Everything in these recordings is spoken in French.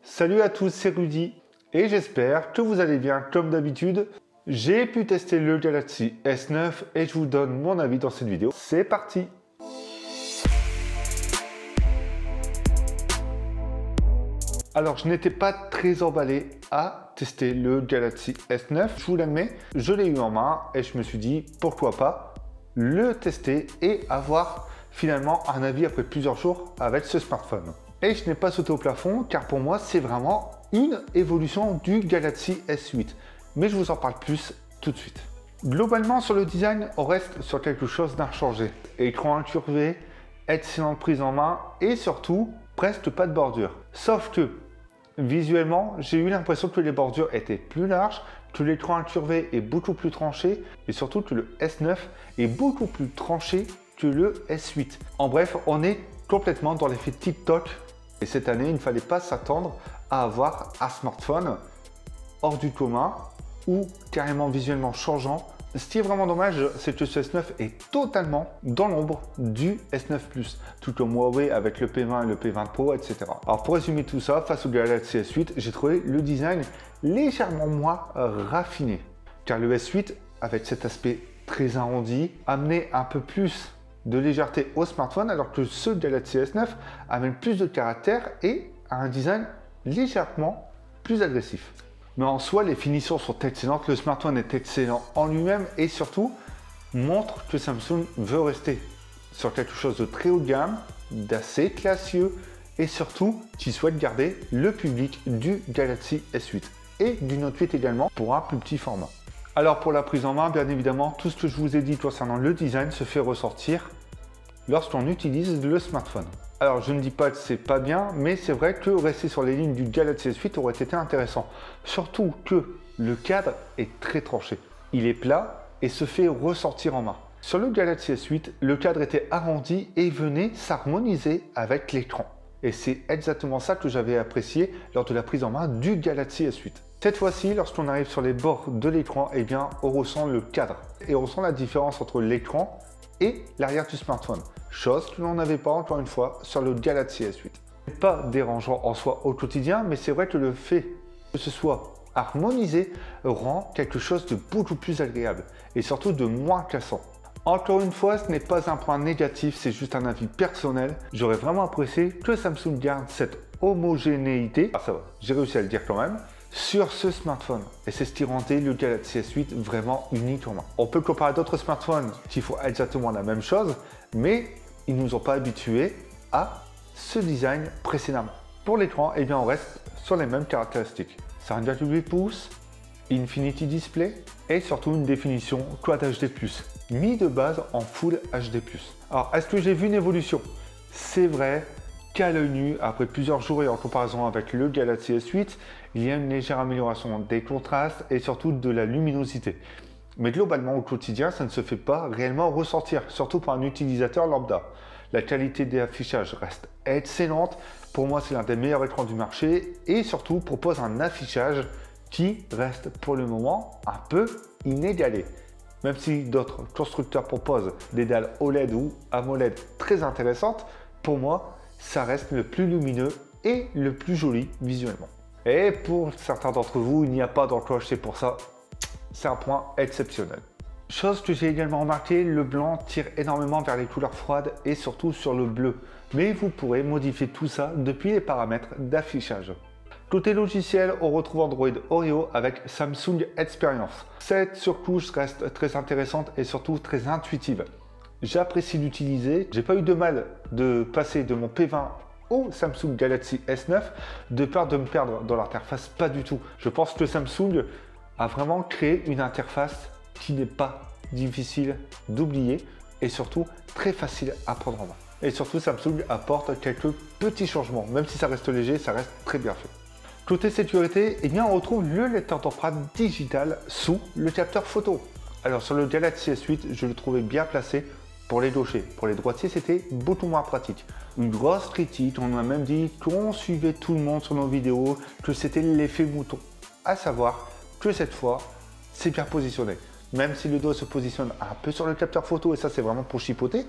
Salut à tous, c'est Rudy et j'espère que vous allez bien comme d'habitude. J'ai pu tester le Galaxy S9 et je vous donne mon avis dans cette vidéo. C'est parti! Alors je n'étais pas très emballé à tester le Galaxy S9, je vous l'admets, je l'ai eu en main et je me suis dit pourquoi pas le tester et avoir finalement un avis après plusieurs jours avec ce smartphone. Et je n'ai pas sauté au plafond car pour moi c'est vraiment une évolution du Galaxy S8. Mais je vous en parle plus tout de suite. Globalement sur le design, on reste sur quelque chose d'inchangé. Écran incurvé, excellente prise en main et surtout presque pas de bordure. Sauf que visuellement, j'ai eu l'impression que les bordures étaient plus larges, que l'écran incurvé est beaucoup plus tranché et surtout que le S9 est beaucoup plus tranché que le S8. En bref, on est complètement dans l'effet TikTok. Et cette année, il ne fallait pas s'attendre à avoir un smartphone hors du commun ou carrément visuellement changeant. Ce qui est vraiment dommage, c'est que ce S9 est totalement dans l'ombre du S9 Plus, tout comme Huawei avec le P20 et le P20 Pro, etc. Alors pour résumer tout ça, face au Galaxy S8, j'ai trouvé le design légèrement moins raffiné. Car le S8, avec cet aspect très arrondi, amenait un peu plus de légèreté au smartphone, alors que ce Galaxy S9 amène plus de caractère et a un design légèrement plus agressif. Mais en soi, les finitions sont excellentes, le smartphone est excellent en lui-même et surtout montre que Samsung veut rester sur quelque chose de très haut de gamme, d'assez classieux et surtout qui souhaite garder le public du Galaxy S8 et du Note 8 également pour un plus petit format. Alors pour la prise en main, bien évidemment, tout ce que je vous ai dit concernant le design se fait ressortir lorsqu'on utilise le smartphone. Alors je ne dis pas que c'est pas bien, mais c'est vrai que rester sur les lignes du Galaxy S8 aurait été intéressant. Surtout que le cadre est très tranché. Il est plat et se fait ressortir en main. Sur le Galaxy S8, le cadre était arrondi et venait s'harmoniser avec l'écran. Et c'est exactement ça que j'avais apprécié lors de la prise en main du Galaxy S8. Cette fois-ci, lorsqu'on arrive sur les bords de l'écran, eh bien, on ressent le cadre. Et on ressent la différence entre l'écran et l'arrière du smartphone. Chose que l'on n'avait pas, encore une fois, sur le Galaxy S8. C'est pas dérangeant en soi au quotidien, mais c'est vrai que le fait que ce soit harmonisé rend quelque chose de beaucoup plus agréable et surtout de moins cassant. Encore une fois, ce n'est pas un point négatif, c'est juste un avis personnel. J'aurais vraiment apprécié que Samsung garde cette homogénéité, ça va, j'ai réussi à le dire quand même, sur ce smartphone. Et c'est ce qui rendait le Galaxy S8 vraiment unique en main. On peut comparer d'autres smartphones qui font exactement la même chose, mais ils ne nous ont pas habitués à ce design précédemment. Pour l'écran, eh bien, on reste sur les mêmes caractéristiques. 5,8 pouces, Infinity Display et surtout une définition Quad HD+, mis de base en Full HD+. Alors, est-ce que j'ai vu une évolution? C'est vrai qu'à l'œil nu, après plusieurs jours et en comparaison avec le Galaxy S8, il y a une légère amélioration des contrastes et surtout de la luminosité. Mais globalement, au quotidien, ça ne se fait pas réellement ressentir, surtout pour un utilisateur lambda. La qualité des affichages reste excellente. Pour moi, c'est l'un des meilleurs écrans du marché et surtout propose un affichage qui reste pour le moment un peu inégalé. Même si d'autres constructeurs proposent des dalles OLED ou AMOLED très intéressantes, pour moi, ça reste le plus lumineux et le plus joli visuellement. Et pour certains d'entre vous, il n'y a pas d'encoche, c'est pour ça. C'est un point exceptionnel. Chose que j'ai également remarqué, le blanc tire énormément vers les couleurs froides et surtout sur le bleu. Mais vous pourrez modifier tout ça depuis les paramètres d'affichage. Côté logiciel, on retrouve Android Oreo avec Samsung Experience. Cette surcouche reste très intéressante et surtout très intuitive. J'apprécie l'utiliser. J'ai pas eu de mal de passer de mon P20 au Samsung Galaxy S9 de peur de me perdre dans l'interface, pas du tout. Je pense que Samsung a vraiment créé une interface qui n'est pas difficile d'oublier et surtout très facile à prendre en main. Et surtout, Samsung apporte quelques petits changements. Même si ça reste léger, ça reste très bien fait. Côté sécurité, eh bien, on retrouve le lecteur d'empreinte digital sous le capteur photo. Alors sur le Galaxy S8, je le trouvais bien placé pour les gauchers. Pour les droitiers, c'était beaucoup moins pratique. Une grosse critique, on a même dit qu'on suivait tout le monde sur nos vidéos, que c'était l'effet mouton. À savoir que cette fois, c'est bien positionné. Même si le doigt se positionne un peu sur le capteur photo, et ça c'est vraiment pour chipoter,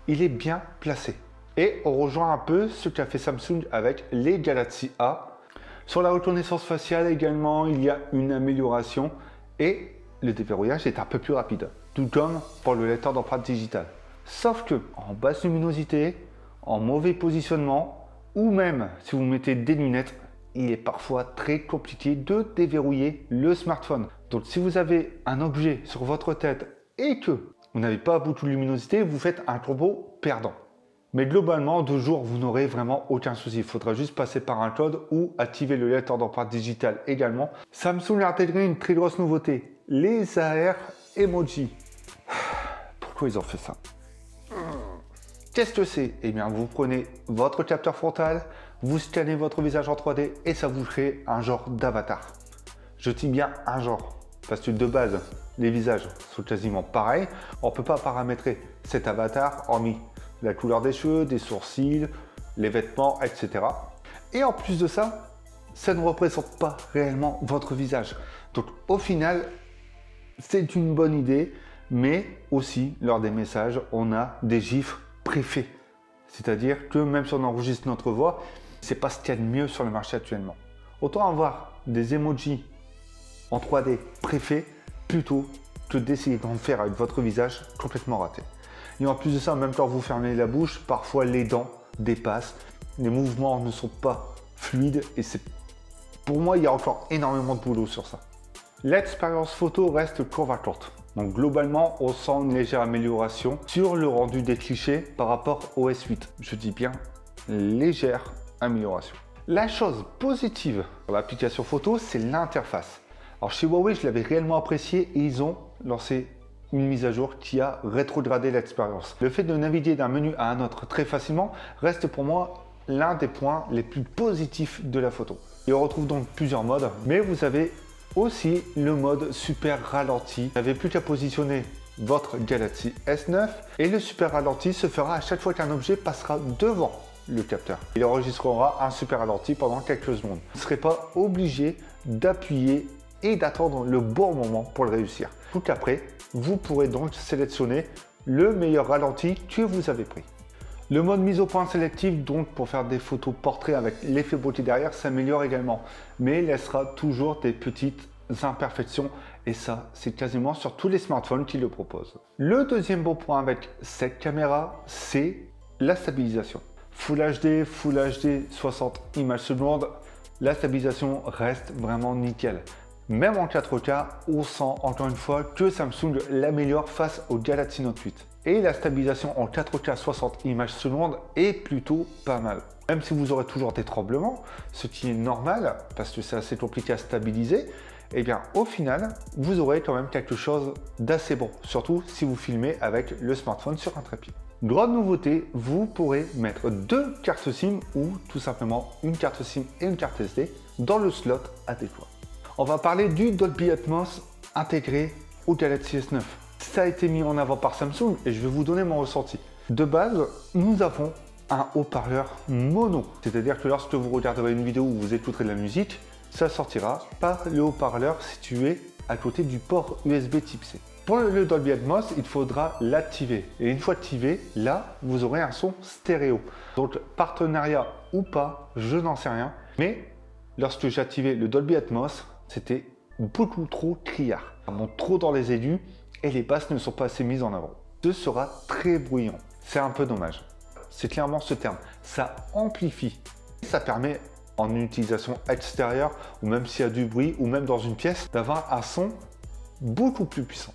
il est bien placé. Et on rejoint un peu ce qu'a fait Samsung avec les Galaxy A. Sur la reconnaissance faciale également, il y a une amélioration et le déverrouillage est un peu plus rapide, tout comme pour le lecteur d'empreintes digitales. Sauf que en basse luminosité, en mauvais positionnement ou même si vous mettez des lunettes, il est parfois très compliqué de déverrouiller le smartphone. Donc si vous avez un objet sur votre tête et que vous n'avez pas beaucoup de luminosité, vous faites un combo perdant. Mais globalement, de jour, vous n'aurez vraiment aucun souci. Il faudra juste passer par un code ou activer le lecteur d'empreintes digitales également. Samsung a intégré une très grosse nouveauté, les AR Emoji. Pourquoi ils ont fait ça? Qu'est-ce que c'est? Eh bien, vous prenez votre capteur frontal, vous scannez votre visage en 3D et ça vous crée un genre d'avatar. Je dis bien un genre, parce que de base, les visages sont quasiment pareils. On ne peut pas paramétrer cet avatar, hormis la couleur des cheveux, des sourcils, les vêtements, etc. Et en plus de ça, ça ne représente pas réellement votre visage. Donc au final, c'est une bonne idée, mais aussi lors des messages, on a des gifs préfaits. C'est-à-dire que même si on enregistre notre voix, c'est pas ce qu'il y a de mieux sur le marché actuellement. Autant avoir des emojis en 3D préfaits plutôt que d'essayer d'en faire avec votre visage complètement raté. Et en plus de ça, même quand vous fermez la bouche, parfois les dents dépassent, les mouvements ne sont pas fluides et pour moi, il y a encore énormément de boulot sur ça. L'expérience photo reste convaincante. Donc globalement, on sent une légère amélioration sur le rendu des clichés par rapport au S8. Je dis bien légère amélioration. La chose positive pour l'application photo, c'est l'interface. Alors chez Huawei, je l'avais réellement apprécié et ils ont lancé une mise à jour qui a rétrogradé l'expérience. Le fait de naviguer d'un menu à un autre très facilement reste pour moi l'un des points les plus positifs de la photo. Et on retrouve donc plusieurs modes, mais vous avez aussi le mode super ralenti. Vous n'avez plus qu'à positionner votre Galaxy S9 et le super ralenti se fera à chaque fois qu'un objet passera devant le capteur. Il enregistrera un super ralenti pendant quelques secondes. Vous ne serez pas obligé d'appuyer et d'attendre le bon moment pour le réussir. Tout après, vous pourrez donc sélectionner le meilleur ralenti que vous avez pris. Le mode mise au point sélectif, donc pour faire des photos portraits avec l'effet beauté derrière, s'améliore également, mais laissera toujours des petites imperfections et ça, c'est quasiment sur tous les smartphones qui le proposent. Le deuxième beau point avec cette caméra, c'est la stabilisation. Full HD, Full HD, 60 images secondes, la stabilisation reste vraiment nickel. Même en 4K, on sent encore une fois que Samsung l'améliore face au Galaxy Note 8. Et la stabilisation en 4K 60 images secondes est plutôt pas mal. Même si vous aurez toujours des tremblements, ce qui est normal parce que c'est assez compliqué à stabiliser, et bien au final, vous aurez quand même quelque chose d'assez bon, surtout si vous filmez avec le smartphone sur un trépied. Grande nouveauté, vous pourrez mettre deux cartes SIM ou tout simplement une carte SIM et une carte SD dans le slot adéquat. On va parler du Dolby Atmos intégré au Galaxy S9. Ça a été mis en avant par Samsung et je vais vous donner mon ressenti. De base, nous avons un haut-parleur mono. C'est-à-dire que lorsque vous regarderez une vidéo où vous écouterez de la musique, ça sortira par le haut-parleur situé à côté du port USB type C. Pour le Dolby Atmos, il faudra l'activer. Et une fois activé, là, vous aurez un son stéréo. Donc, partenariat ou pas, je n'en sais rien. Mais lorsque j'ai activé le Dolby Atmos, c'était beaucoup trop criard. Ça monte trop dans les aigus et les basses ne sont pas assez mises en avant. Ce sera très bruyant. C'est un peu dommage. C'est clairement ce terme. Ça amplifie. Ça permet en utilisation extérieure ou même s'il y a du bruit ou même dans une pièce d'avoir un son beaucoup plus puissant.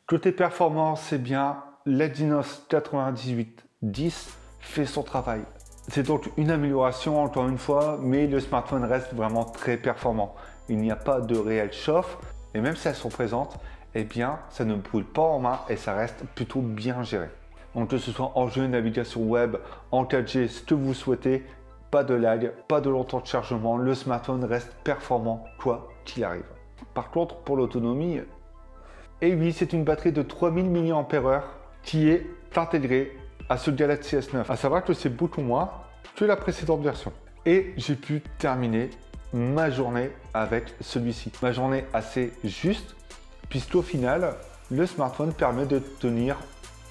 Côté performance, c'est bien, l'Exynos 9810 fait son travail. C'est donc une amélioration encore une fois, mais le smartphone reste vraiment très performant. Il n'y a pas de réel chauffe, et même si elles sont présentes, eh bien, ça ne brûle pas en main et ça reste plutôt bien géré. Donc que ce soit en jeu, navigation web, en 4G, ce que vous souhaitez, pas de lag, pas de long temps de chargement, le smartphone reste performant quoi qu'il arrive. Par contre, pour l'autonomie, et oui, c'est une batterie de 3000 mAh qui est intégrée à ce Galaxy S9. À savoir que c'est beaucoup moins que la précédente version. Et j'ai pu terminer ma journée avec celui-ci. Ma journée assez juste, puisqu'au final, le smartphone permet de tenir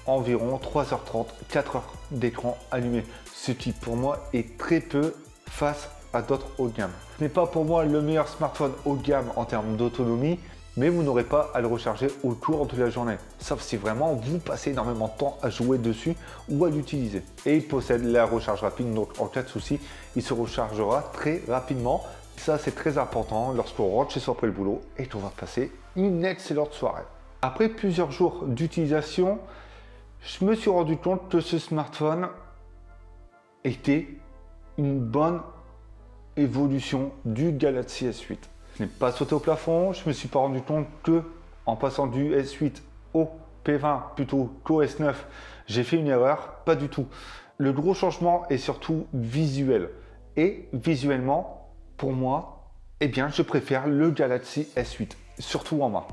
environ 3h30, 4 heures d'écran allumé, ce qui pour moi est très peu face à d'autres haut de gamme. Ce n'est pas pour moi le meilleur smartphone haut de gamme en termes d'autonomie, mais vous n'aurez pas à le recharger au cours de la journée, sauf si vraiment vous passez énormément de temps à jouer dessus ou à l'utiliser. Et il possède la recharge rapide, donc en cas de souci, il se rechargera très rapidement. Ça, c'est très important lorsqu'on rentre chez soi après le boulot et qu'on va passer une excellente soirée. Après plusieurs jours d'utilisation, je me suis rendu compte que ce smartphone était une bonne évolution du Galaxy S8. Je n'ai pas sauté au plafond, je me suis pas rendu compte que en passant du S8 au P20 plutôt qu'au S9, j'ai fait une erreur, pas du tout. Le gros changement est surtout visuel. Et visuellement, pour moi, eh bien, je préfère le Galaxy S8, surtout en main.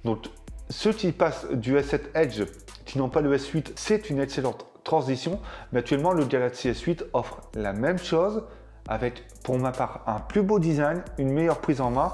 Donc, ceux qui passent du S7 Edge, qui n'ont pas le S8, c'est une excellente transition. Mais actuellement, le Galaxy S8 offre la même chose avec, pour ma part, un plus beau design, une meilleure prise en main,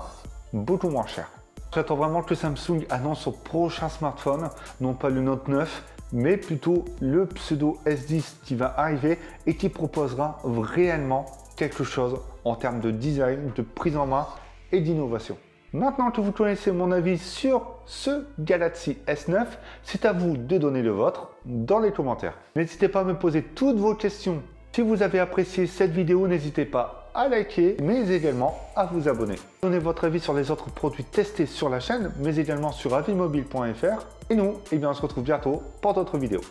beaucoup moins cher. J'attends vraiment que Samsung annonce son prochain smartphone, non pas le Note 9, mais plutôt le pseudo S10 qui va arriver et qui proposera réellement quelque chose en termes de design, de prise en main et d'innovation. Maintenant que vous connaissez mon avis sur ce Galaxy S9, c'est à vous de donner le vôtre dans les commentaires. N'hésitez pas à me poser toutes vos questions. Si vous avez apprécié cette vidéo, n'hésitez pas à liker, mais également à vous abonner. Donnez votre avis sur les autres produits testés sur la chaîne, mais également sur avismobile.fr. Et nous, on se retrouve bientôt pour d'autres vidéos.